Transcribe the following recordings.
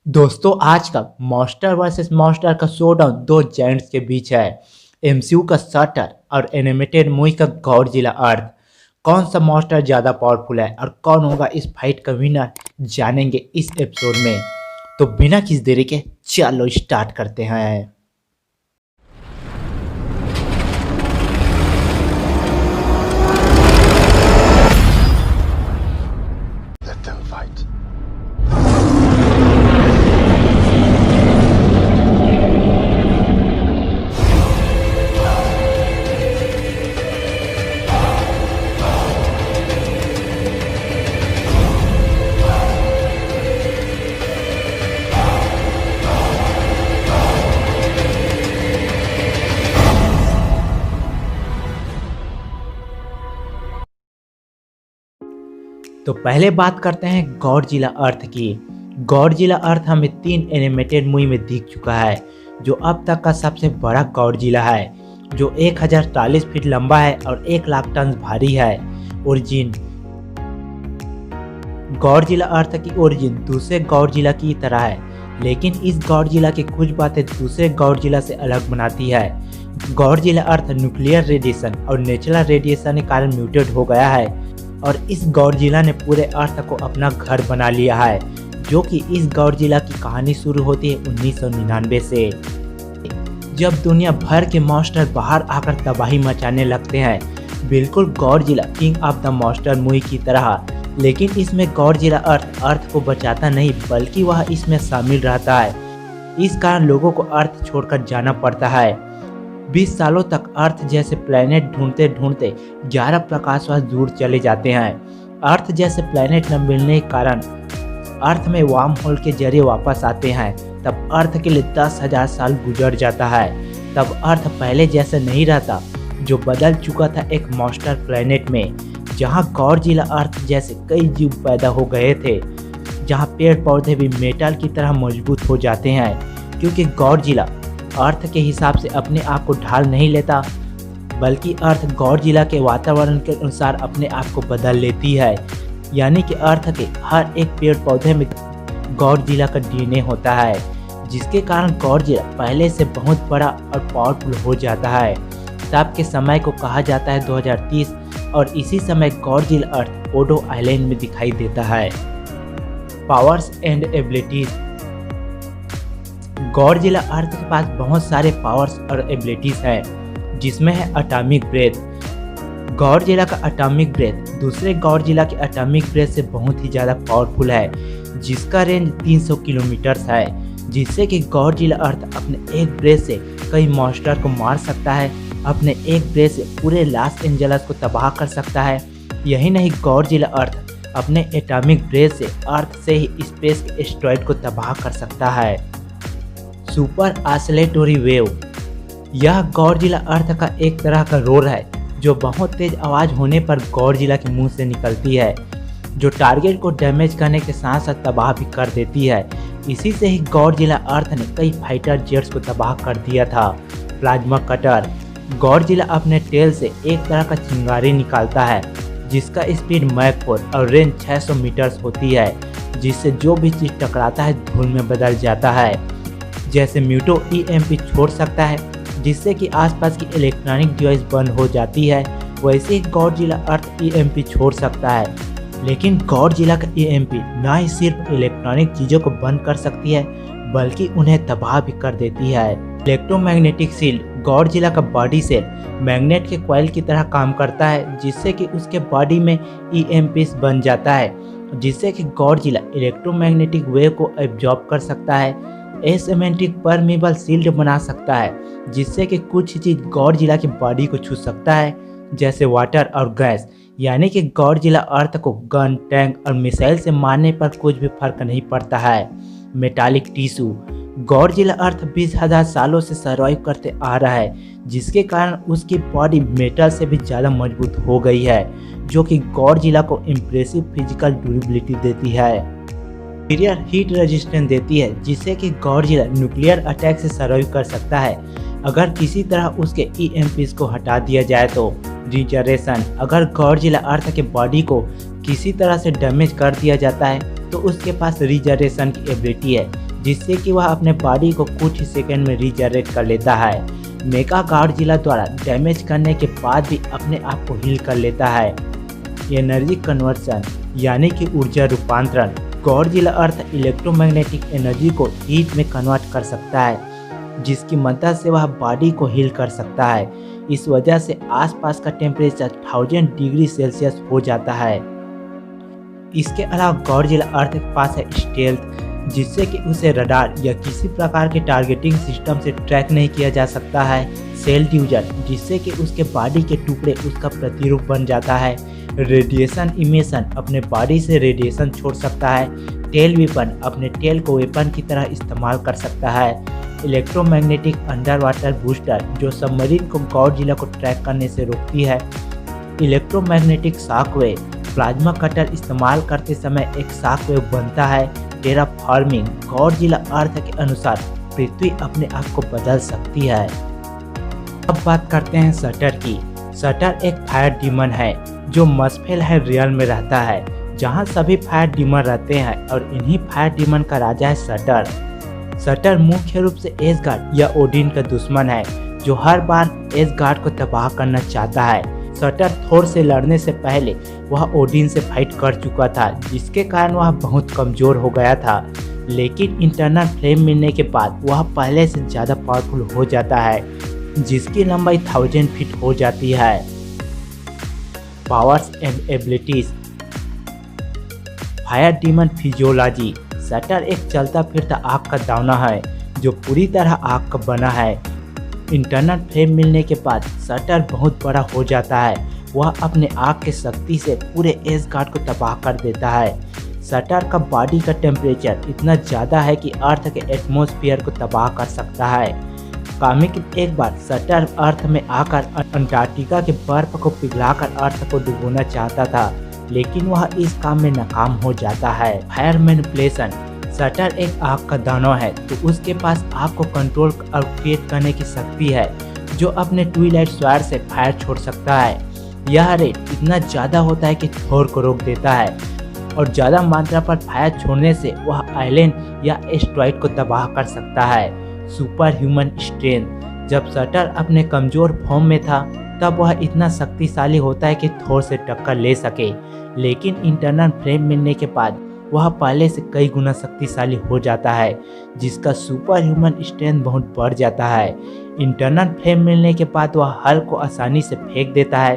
दोस्तों आज का मॉन्स्टर वर्सेस मॉन्स्टर का शोडाउन दो जायंट्स के बीच है। एमसीयू का शटर और एनिमेटेड मूवी का गॉडजिला अर्थ। कौन सा मॉन्स्टर ज़्यादा पावरफुल है और कौन होगा इस फाइट का विनर, जानेंगे इस एपिसोड में। तो बिना किसी देरी के चलो स्टार्ट करते हैं। Let them fight. तो पहले बात करते हैं गॉडजिला अर्थ की। गॉडजिला अर्थ हमें 3 एनिमेटेड मूवी में दिख चुका है, जो अब तक का सबसे बड़ा गॉडजिला है, जो 1040 फीट लंबा है और 1 लाख टन भारी है। ओरिजिन गॉडजिला अर्थ की ओरिजिन दूसरे गॉडजिला की तरह है, लेकिन इस गॉडजिला की कुछ बातें दूसरे गॉडजिला से अलग बनाती है। गॉडजिला अर्थ न्यूक्लियर रेडिएशन और नेचुरल रेडिएशन के कारण म्यूटेट हो गया है और इस गॉडजिला ने पूरे अर्थ को अपना घर बना लिया है, जो कि इस गॉडजिला की कहानी शुरू होती है 1999 से, जब दुनिया भर के मॉन्स्टर बाहर आकर तबाही मचाने लगते हैं, बिल्कुल Godzilla king of the monster movie की तरह। लेकिन इसमें गॉडजिला अर्थ को बचाता नहीं, बल्कि वह इसमें शामिल रहता है। इस कारण लोगों को अर्थ छोड़कर जाना पड़ता है। 20 सालों तक अर्थ जैसे प्लैनेट ढूंढते ढूंढते 11 प्रकाश वर्ष दूर चले जाते हैं। अर्थ जैसे प्लैनेट न मिलने के कारण अर्थ में वार्म होल के जरिए वापस आते हैं। तब अर्थ के लिए 10,000 साल गुजर जाता है। तब अर्थ पहले जैसे नहीं रहता, जो बदल चुका था एक मॉन्स्टर प्लैनेट में, जहां गॉडजिला अर्थ जैसे कई जीव पैदा हो गए थे, जहां पेड़ पौधे भी मेटल की तरह मजबूत हो जाते हैं, क्योंकि गॉडजिला अर्थ के हिसाब से अपने आप को ढाल नहीं लेता, बल्कि अर्थ गॉडजिला के वातावरण के अनुसार अपने आप को बदल लेती है। यानी कि अर्थ के हर एक पेड़ पौधे में गॉडजिला का डीएनए होता है, जिसके कारण गॉडजिला पहले से बहुत बड़ा और पावरफुल हो जाता है। तब के समय को कहा जाता है 2030, और इसी समय गॉडजिला अर्थ ओडो आइलैंड में दिखाई देता है। Powers and abilities. गॉडजिला अर्थ के पास बहुत सारे पावर्स और एबिलिटीज हैं, जिसमें है एटॉमिक ब्रेथ। गॉडजिला का एटॉमिक ब्रेथ दूसरे गॉडजिला के एटॉमिक ब्रेथ से बहुत ही ज़्यादा पावरफुल है, जिसका रेंज 300 किलोमीटर है, जिससे कि गॉडजिला अर्थ अपने एक ब्रेथ से कई मॉन्स्टर को मार सकता है, अपने एक ब्रेथ से पूरे लॉस एंजल्स को तबाह कर सकता है। यही नहीं, गॉडजिला अर्थ अपने एटॉमिक ब्रेथ से अर्थ से ही स्पेस के एस्टेरॉयड को तबाह कर सकता है। Super oscillatory wave. यह गॉडजिला अर्थ का एक तरह का रोर है, जो बहुत तेज आवाज़ होने पर गॉडजिला के मुंह से निकलती है, जो टारगेट को डैमेज करने के साथ साथ तबाह भी कर देती है। इसी से ही गॉडजिला अर्थ ने कई फाइटर जेट्स को तबाह कर दिया था। Plasma cutter. गॉडजिला अपने टेल से एक तरह का चिंगारी निकालता है, जिसका स्पीड मैक 4 और रेंज 600 मीटर्स होती है, जिससे जो भी चीज़ टकराता है धूल में बदल जाता है। जैसे म्यूटो ईएमपी छोड़ सकता है, जिससे कि आसपास की इलेक्ट्रॉनिक डिवाइस बंद हो जाती है, वैसे ही गॉडजिला अर्थ ईएमपी छोड़ सकता है। लेकिन गॉडजिला का ईएमपी ना ही सिर्फ इलेक्ट्रॉनिक चीज़ों को बंद कर सकती है, बल्कि उन्हें तबाह भी कर देती है। Electromagnetic shield. गॉडजिला का बॉडी सेल मैग्नेट के कॉइल की तरह काम करता है, जिससे कि उसके बॉडी में ईएमपीस बन जाता है, जिससे कि गॉडजिला इलेक्ट्रोमैग्नेटिक वेव को एब्जॉर्ब कर सकता है। एसिमेट्रिक परमीबल शील्ड बना सकता है, जिससे कि कुछ चीज़ गॉडजिला की बॉडी को छू सकता है, जैसे वाटर और गैस। यानी कि गॉडजिला अर्थ को गन, टैंक और मिसाइल से मारने पर कुछ भी फर्क नहीं पड़ता है। Metallic tissue. गॉडजिला अर्थ 20,000 सालों से सर्वाइव करते आ रहा है, जिसके कारण उसकी बॉडी मेटल से भी ज़्यादा मजबूत हो गई है, जो कि गॉडजिला को इम्प्रेसिव फिजिकल ड्यूरेबिलिटी देती है। सुपीरियर हीट रेजिस्टेंस देती है, जिससे कि गॉडजिला न्यूक्लियर अटैक से सर्वाइव कर सकता है, अगर किसी तरह उसके ईएमपीस को हटा दिया जाए तो। रिजनरेशन। अगर गॉडजिला अर्थ के बॉडी को किसी तरह से डैमेज कर दिया जाता है तो उसके पास रिजनरेशन की एबिलिटी है, जिससे कि वह अपने बॉडी को कुछ ही सेकंड में रीजनरेट कर लेता है। मेगा गॉडजिला द्वारा डैमेज करने के बाद भी अपने आप को हील कर लेता है। एनर्जी कन्वर्सन यानी कि ऊर्जा रूपांतरण। गॉडजिला अर्थ इलेक्ट्रोमैग्नेटिक एनर्जी को हीट में कन्वर्ट कर सकता है, जिसकी मदद से वह बॉडी को हील कर सकता है। इस वजह से आसपास का टेम्परेचर 1000 डिग्री सेल्सियस हो जाता है। इसके अलावा गॉडजिला अर्थ के पास है स्टेल्थ, जिससे कि उसे रडार या किसी प्रकार के टारगेटिंग सिस्टम से ट्रैक नहीं किया जा सकता है। सेल डिफ्यूजन, जिससे कि उसके बॉडी के टुकड़े उसका प्रतिरूप बन जाता है। रेडिएशन इमिशन, अपने बॉडी से रेडिएशन छोड़ सकता है। टेल वेपन, अपने टेल को वेपन की तरह इस्तेमाल कर सकता है। इलेक्ट्रोमैग्नेटिक अंडर वाटर बूस्टर, जो सबमरीन को गॉडजिला को ट्रैक करने से रोकती है। इलेक्ट्रोमैग्नेटिक शॉकवेव, प्लाज्मा कटर इस्तेमाल करते समय एक शॉकवेव बनता है। टेराफॉर्मिंग, गॉडजिला अर्थ के अनुसार पृथ्वी अपने आप को बदल सकती है। अब बात करते हैं शटर की। शटर एक फायर डीमन है जो मस्फेल है रियल में रहता है, जहां सभी फायर डीमन रहते हैं, और इन्हीं फायर डीमन का राजा है शटर। शटर मुख्य रूप से एसगार्ड या ओडिन का दुश्मन है, जो हर बार एसगार्ड को तबाह करना चाहता है। शटर थोर से लड़ने से पहले वह ओडिन से फाइट कर चुका था, जिसके कारण वह बहुत कमजोर हो गया था। लेकिन इंटरनल फ्लेम मिलने के बाद वह पहले से ज़्यादा पावरफुल हो जाता है, जिसकी लंबाई 1000 फीट हो जाती है। Powers and abilities. Fire demon physiology. Shutter एक चलता फिरता आग का दाना है जो पूरी तरह आग का बना है। इंटरनल फ्लेम मिलने के बाद शटर बहुत बड़ा हो जाता है। वह अपने आग की शक्ति से पूरे एसगार्ड को तबाह कर देता है। शटर का बॉडी का टेम्परेचर इतना ज़्यादा है कि अर्थ के एटमॉस्फेयर को तबाह कर सकता है। कॉमिक एक बार शटर अर्थ में आकर अंटार्कटिका के बर्फ को पिघलाकर अर्थ को डुबोना चाहता था, लेकिन वह इस काम में नाकाम हो जाता है। Fire manipulation. शटर एक आग का दानव है, तो उसके पास आग को कंट्रोल और क्रिएट करने की शक्ति है, जो अपने ट्विलाइट स्वॉर्ड से फायर छोड़ सकता है। यह रेट इतना ज़्यादा होता है कि थोर को रोक देता है, और ज़्यादा मात्रा पर फायर छोड़ने से वह आइलैंड या एस्ट्रॉइड को तबाह कर सकता है। Super human strength. जब शटर अपने कमज़ोर फॉर्म में था, तब वह इतना शक्तिशाली होता है कि थोर से टक्कर ले सके, लेकिन इंटरनल फ्लेम मिलने के बाद वह पहले से कई गुना शक्तिशाली हो जाता है, जिसका सुपर ह्यूमन स्ट्रेंथ बहुत बढ़ जाता है। इंटरनल फ्लेम मिलने के बाद वह हल्क को आसानी से फेंक देता है,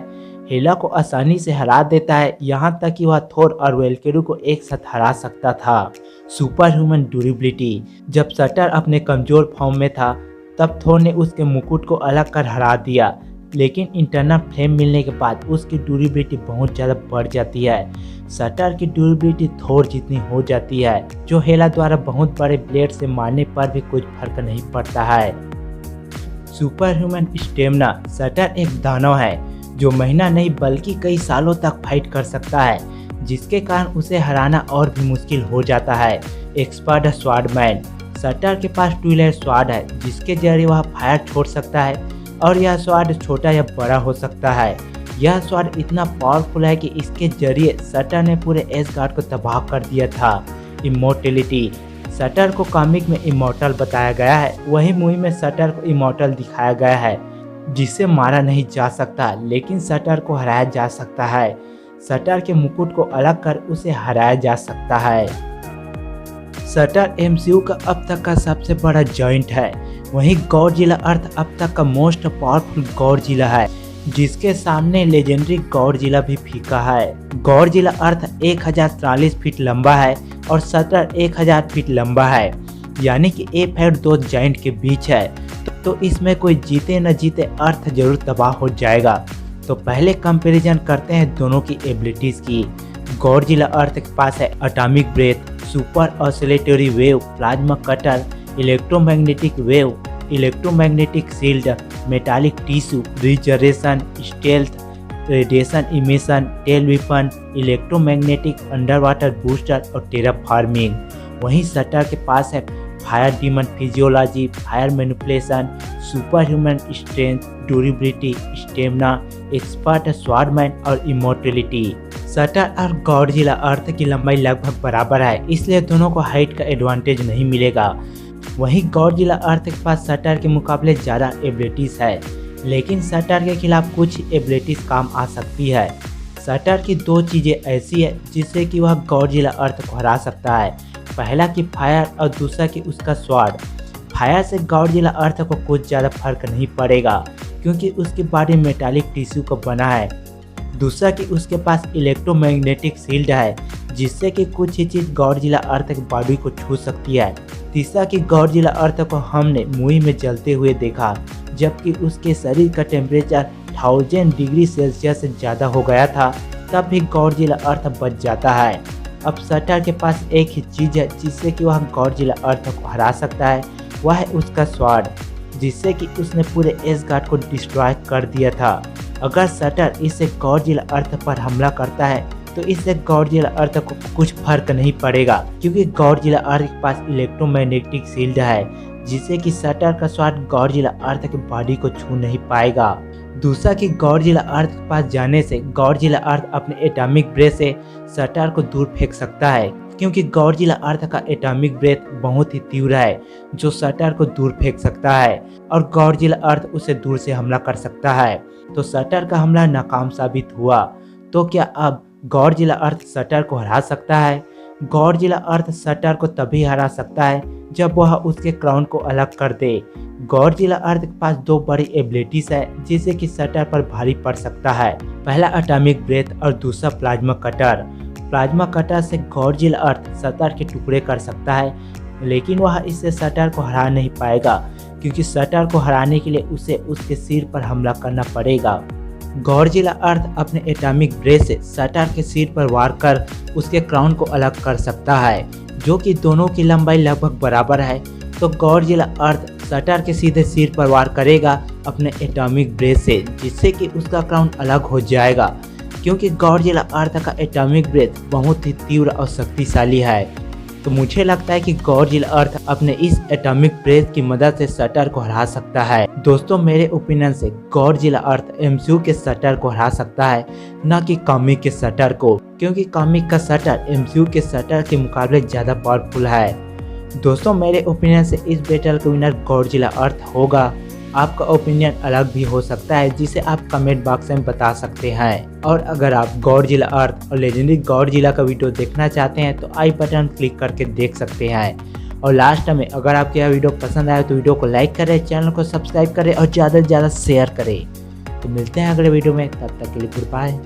हेला को आसानी से हरा देता है, यहाँ तक कि वह थोर और वेल्केरू को एक साथ हरा सकता था। Super human durability. जब शटर अपने कमज़ोर फॉर्म में था, तब थोर ने उसके मुकुट को अलग कर हरा दिया, लेकिन इंटरनल फ्लेम मिलने के बाद उसकी ड्यूरेबिलिटी बहुत ज़्यादा बढ़ जाती है। शटर की ड्यूरेबिलिटी थोर जितनी हो जाती है, जो हेला द्वारा बहुत बड़े ब्लेड से मारने पर भी कुछ फर्क नहीं पड़ता है। Super human stamina. शटर एक दानव है जो महीना नहीं बल्कि कई सालों तक फाइट कर सकता है, जिसके कारण उसे हराना और भी मुश्किल हो जाता है। Expert swordsman. शटर के पास ट्विलाइट स्वॉर्ड है, जिसके जरिए वह फायर छोड़ सकता है, और यह स्वॉर्ड छोटा या बड़ा हो सकता है। यह स्वॉर्ड इतना पावरफुल है कि इसके जरिए शटर ने पूरे एसगार्ड को तबाह कर दिया था। इमोर्टलिटी। शटर को कॉमिक में इमोर्टल बताया गया है, वही मूवी में शटर को इमोर्टल दिखाया गया है, जिसे मारा नहीं जा सकता, लेकिन शटर को हराया जा सकता है। शटर के मुकुट को अलग कर उसे हराया जा सकता है। शटर एमसीयू का अब तक का सबसे बड़ा जॉइंट है, वहीं गॉडजिला अर्थ अब तक का मोस्ट पावरफुल गॉडजिला है, जिसके सामने लेजेंडरी गॉडजिला भी फीका है। गॉडजिला अर्थ 1043 फीट लंबा है और शटर 1000 फीट लंबा है, यानी कि एक और दो जाइंट के बीच है, तो इसमें कोई जीते न जीते अर्थ जरूर तबाह हो जाएगा। तो पहले कंपैरिजन करते हैं दोनों की एबिलिटीज की। गॉडजिला अर्थ के पास है atomic breath, super oscillatory wave, plasma cutter, electromagnetic wave, electromagnetic shield, metallic tissue, regeneration, stealth, radiation emission, tail weapon, electromagnetic under water booster और टेराफॉर्मिंग। वहीं शटर के पास है fire demon physiology, fire manipulation, super human strength, durability, stamina, expert swordsman और immortality. सटर और Godzilla Earth की लंबाई लगभग बराबर है, इसलिए दोनों को हाइट का एडवांटेज नहीं मिलेगा। वहीं गॉडजिला अर्थ के पास सटर के मुकाबले ज़्यादा एबिलिटीज़ है, लेकिन सटर के खिलाफ कुछ एबिलिटीज़ काम आ सकती है। सटर की दो चीज़ें ऐसी है जिससे कि वह गॉडजिला अर्थ को हरा सकता है। पहला कि फायर और दूसरा कि उसका स्वॉर्ड। फायर से गॉडजिला अर्थ को कुछ ज़्यादा फर्क नहीं पड़ेगा क्योंकि उसकी बॉडी मेटालिक टिश्यू का बना है। दूसरा कि उसके पास इलेक्ट्रोमैग्नेटिक शील्ड है जिससे कि कुछ ही चीज़ गॉडजिला अर्थ की बॉडी को छू सकती है। तीसरा कि गॉडजिला अर्थ को हमने मूवी में जलते हुए देखा, जबकि उसके शरीर का टेम्परेचर 1000 डिग्री सेल्सियस से ज़्यादा हो गया था, तब भी गॉडजिला अर्थ बच जाता है। अब सटर के पास एक ही चीज़ है जिससे कि वह गॉडजिला अर्थ को हरा सकता है, वह है उसका स्वॉर्ड, जिससे कि उसने पूरे एसगार्ड को डिस्ट्रॉय कर दिया था। अगर सटर इससे गॉडजिला अर्थ पर हमला करता है तो इससे गॉडजिला अर्थ को कुछ फर्क नहीं पड़ेगा क्योंकि गॉडजिला अर्थ के पास इलेक्ट्रोमैग्नेटिक शील्ड है जिससे कि सटर का स्वॉर्ड गॉडजिला अर्थ की बॉडी को छू नहीं पाएगा। दूसरा कि गॉडजिला अर्थ के पास जाने से गॉडजिला अर्थ अपने एटॉमिक ब्रेथ से सटर को दूर फेंक सकता है क्योंकि गॉडजिला अर्थ का एटॉमिक ब्रेथ बहुत ही तीव्र है जो सटर को दूर फेंक सकता है और गॉडजिला अर्थ उसे दूर से हमला कर सकता है। तो सटर का हमला नाकाम साबित हुआ। तो क्या अब गॉडजिला अर्थ सटर को हरा सकता है? गॉडजिला अर्थ सटर को तभी हरा सकता है जब वह उसके क्राउन को अलग कर दे। गॉडजिला अर्थ के पास दो बड़ी एबिलिटीज है जिससे कि सटर पर भारी पड़ सकता है। पहला एटॉमिक ब्रेथ और दूसरा प्लाज्मा कटर। प्लाज्मा कटर से गॉडजिला अर्थ सटर के टुकड़े कर सकता है, लेकिन वह इससे सटर को हरा नहीं पाएगा क्योंकि सटर को हराने के लिए उसे उसके सिर पर हमला करना पड़ेगा। गॉडजिला अर्थ अपने एटॉमिक ब्रेथ से सटर के सिर पर वार कर उसके क्राउन को अलग कर सकता है, जो कि दोनों की लंबाई लगभग बराबर है। तो गॉडजिला अर्थ सटर के सीधे सिर पर वार करेगा अपने एटॉमिक ब्रेथ से, जिससे कि उसका क्राउन अलग हो जाएगा क्योंकि गॉडजिला अर्थ का एटॉमिक ब्रेथ बहुत ही तीव्र और शक्तिशाली है। तो मुझे लगता है कि गॉडजिला अर्थ अपने इस एटॉमिक ब्रेथ की मदद से सटर को हरा सकता है। दोस्तों, मेरे ओपिनियन से गॉडजिला अर्थ एमसीयू के सटर को हरा सकता है, न कि कॉमिक के सटर को, क्योंकि कॉमिक का सटर एमसीयू के सटर के मुकाबले ज़्यादा पावरफुल है। दोस्तों, मेरे ओपिनियन से इस बैटल का विनर गॉडजिला अर्थ होगा। आपका ओपिनियन अलग भी हो सकता है जिसे आप कमेंट बॉक्स में बता सकते हैं। और अगर आप गॉडजिला अर्थ और लेजेंडरी गॉडजिला का वीडियो देखना चाहते हैं तो आई बटन क्लिक करके देख सकते हैं। और लास्ट में अगर आपको यह वीडियो पसंद आए तो वीडियो को लाइक करें, चैनल को सब्सक्राइब करें और ज़्यादा से ज़्यादा शेयर करें। तो मिलते हैं अगले वीडियो में, तब तक के लिए गुड बाय।